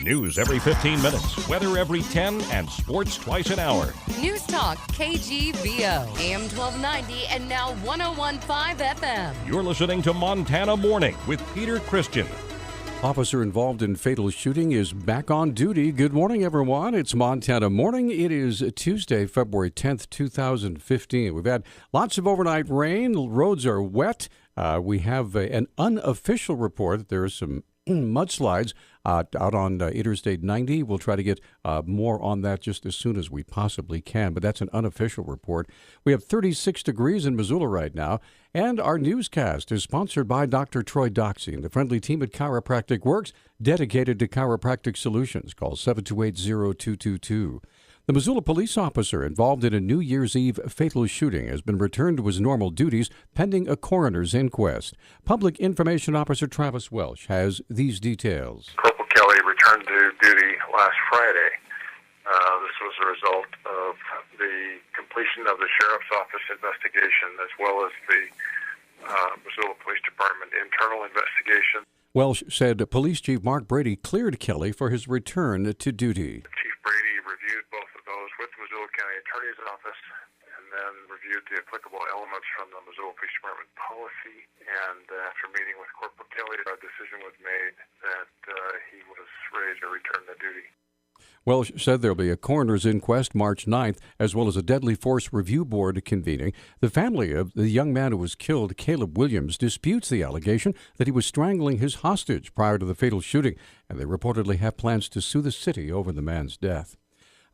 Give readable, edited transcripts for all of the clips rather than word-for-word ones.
News every 15 minutes, weather every 10, and sports twice an hour. Newstalk KGVO, AM 1290 and now 101.5 FM. You're listening to Montana Morning with Peter Christian. Officer involved in fatal shooting is back on duty. Good morning, everyone. It's Montana Morning. It is Tuesday, February 10th, 2015. We've had lots of overnight rain. Roads are wet. We have an unofficial report that there are some mudslides out on Interstate 90. We'll try to get more on that just as soon as we possibly can, but that's an unofficial report. We have 36 degrees in Missoula right now, and our newscast is sponsored by Dr. Troy Doxey and the friendly team at Chiropractic Works, dedicated to chiropractic solutions. Call 728-0222. The Missoula police officer involved in a New Year's Eve fatal shooting has been returned to his normal duties pending a coroner's inquest. Public Information Officer Travis Welsh has these details. Corporal Kelly returned to duty last Friday. This was a result of the completion of the Sheriff's Office investigation as well as the Missoula Police Department internal investigation. Welsh said Police Chief Mark Brady cleared Kelly for his return to duty. Chief Brady reviewed both of those with the Missoula County Attorney's Office and then reviewed the applicable elements from the Missoula Police Department policy. And after meeting with Corporal Kelly, a decision was made that he was ready to return to duty. Welsh said there'll be a coroner's inquest March 9th, as well as a deadly force review board convening. The family of the young man who was killed, Caleb Williams, disputes the allegation that he was strangling his hostage prior to the fatal shooting, and they reportedly have plans to sue the city over the man's death.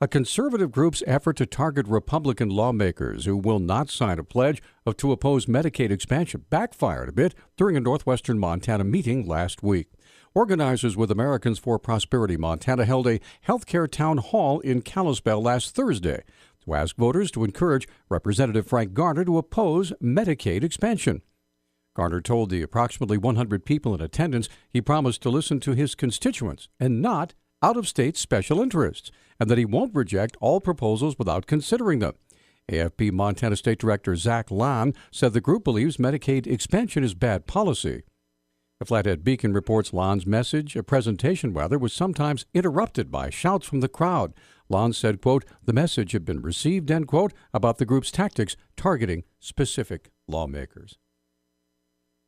A conservative group's effort to target Republican lawmakers who will not sign a pledge to oppose Medicaid expansion backfired a bit during a northwestern Montana meeting last week. Organizers with Americans for Prosperity Montana held a healthcare town hall in Kalispell last Thursday to ask voters to encourage Representative Frank Garner to oppose Medicaid expansion. Garner told the approximately 100 people in attendance he promised to listen to his constituents and not out-of-state special interests, and that he won't reject all proposals without considering them. AFP Montana State Director Zach Lahn said the group believes Medicaid expansion is bad policy. The Flathead Beacon reports Lahn's message, a presentation rather, was sometimes interrupted by shouts from the crowd. Lahn said, quote, the message had been received, end quote, about the group's tactics targeting specific lawmakers.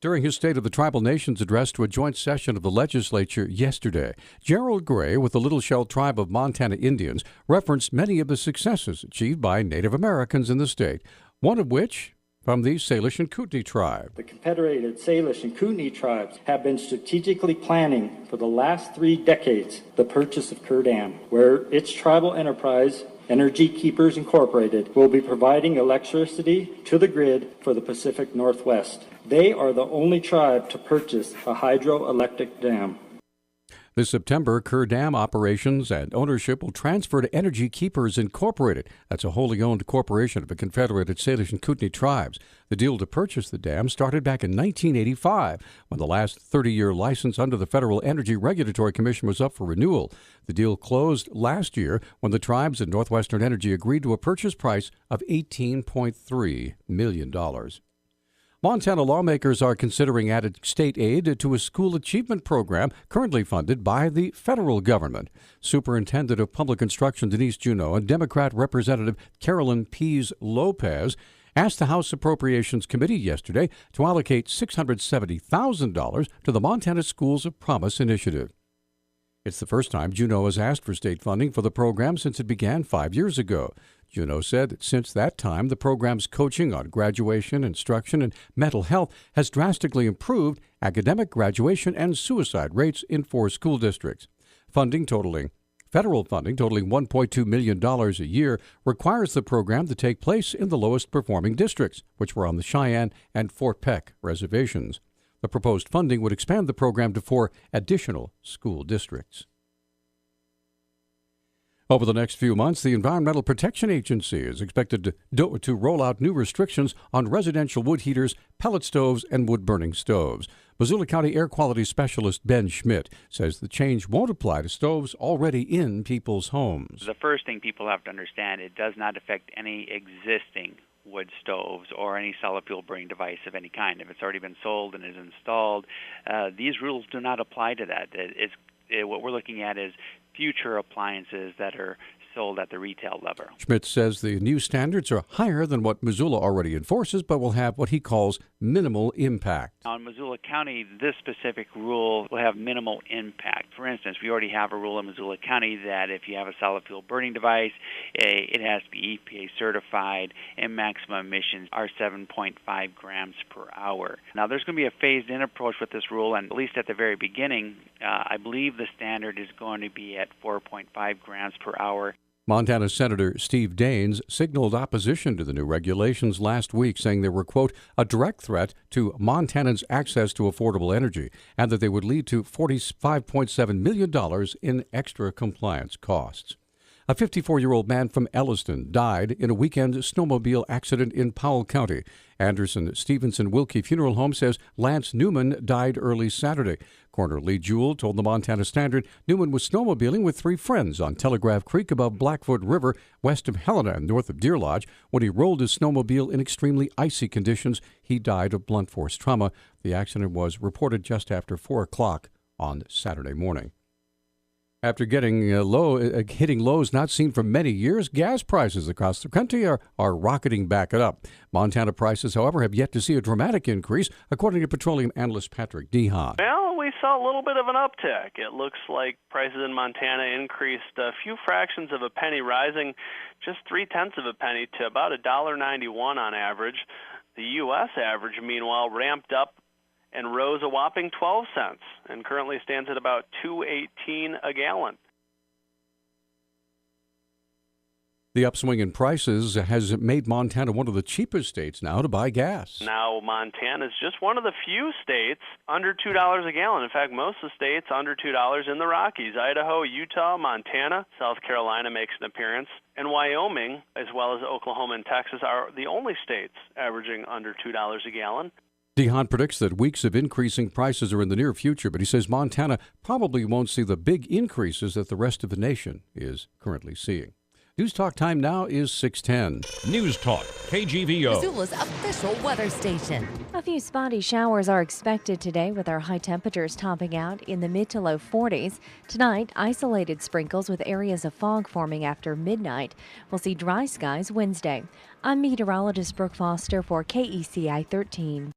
During his State of the Tribal Nations address to a joint session of the legislature yesterday, Gerald Gray with the Little Shell Tribe of Montana Indians referenced many of the successes achieved by Native Americans in the state, one of which from the Salish and Kootenai tribe. The Confederated Salish and Kootenai tribes have been strategically planning for the last 3 decades the purchase of Kerr Dam, where its tribal enterprise, Energy Keepers Incorporated, will be providing electricity to the grid for the Pacific Northwest. They are the only tribe to purchase a hydroelectric dam. This September, Kerr Dam operations and ownership will transfer to Energy Keepers Incorporated. That's a wholly owned corporation of the Confederated Salish and Kootenai tribes. The deal to purchase the dam started back in 1985, when the last 30-year license under the Federal Energy Regulatory Commission was up for renewal. The deal closed last year when the tribes and Northwestern Energy agreed to a purchase price of $18.3 million. Montana lawmakers are considering added state aid to a school achievement program currently funded by the federal government. Superintendent of Public Instruction Denise Juneau and Democrat Representative Carolyn Pease Lopez asked the House Appropriations Committee yesterday to allocate $670,000 to the Montana Schools of Promise initiative. It's the first time Juneau has asked for state funding for the program since it began 5 years ago. Juneau said that since that time, the program's coaching on graduation, instruction, and mental health has drastically improved academic graduation and suicide rates in 4 school districts. Federal funding totaling $1.2 million a year requires the program to take place in the lowest performing districts, which were on the Cheyenne and Fort Peck reservations. The proposed funding would expand the program to 4 additional school districts. Over the next few months, the Environmental Protection Agency is expected to roll out new restrictions on residential wood heaters, pellet stoves, and wood-burning stoves. Missoula County Air Quality Specialist Ben Schmidt says the change won't apply to stoves already in people's homes. The first thing people have to understand, it does not affect any existing wood stoves or any solid fuel burning device of any kind. If it's already been sold and is installed, these rules do not apply to that. what we're looking at is future appliances that are sold at the retail level. Schmidt says the new standards are higher than what Missoula already enforces, but will have what he calls minimal impact. Now, in Missoula County, this specific rule will have minimal impact. For instance, we already have a rule in Missoula County that if you have a solid fuel burning device, it has to be EPA certified, and maximum emissions are 7.5 grams per hour. Now, there's going to be a phased-in approach with this rule, and at least at the very beginning, I believe the standard is going to be at 4.5 grams per hour. Montana Senator Steve Daines signaled opposition to the new regulations last week, saying they were, quote, a direct threat to Montanans' access to affordable energy, and that they would lead to $45.7 million in extra compliance costs. A 54-year-old man from Elliston died in a weekend snowmobile accident in Powell County. Anderson Stevenson Wilkie Funeral Home says Lance Newman died early Saturday. Coroner Lee Jewell told the Montana Standard Newman was snowmobiling with 3 friends on Telegraph Creek above Blackfoot River, west of Helena and north of Deer Lodge. When he rolled his snowmobile in extremely icy conditions, he died of blunt force trauma. The accident was reported just after 4 o'clock on Saturday morning. After hitting lows not seen for many years, gas prices across the country are rocketing back up. Montana prices, however, have yet to see a dramatic increase, according to petroleum analyst Patrick Dehaan. Well, we saw a little bit of an uptick. It looks like prices in Montana increased a few fractions of a penny, rising just 0.3 of a penny to about $1.91 on average. The U.S. average, meanwhile, ramped up and rose a whopping 12 cents and currently stands at about $2.18 a gallon. The upswing in prices has made Montana one of the cheapest states now to buy gas. Now, Montana is just one of the few states under $2 a gallon. In fact, most of the states under $2 in the Rockies. Idaho, Utah, Montana, South Carolina makes an appearance, and Wyoming, as well as Oklahoma and Texas, are the only states averaging under $2 a gallon. Dehaan predicts that weeks of increasing prices are in the near future, but he says Montana probably won't see the big increases that the rest of the nation is currently seeing. Newstalk time now is 6:10. Newstalk, KGVO. Missoula's official weather station. A few spotty showers are expected today, with our high temperatures topping out in the mid to low 40s. Tonight, isolated sprinkles with areas of fog forming after midnight. We'll see dry skies Wednesday. I'm meteorologist Brooke Foster for KECI 13.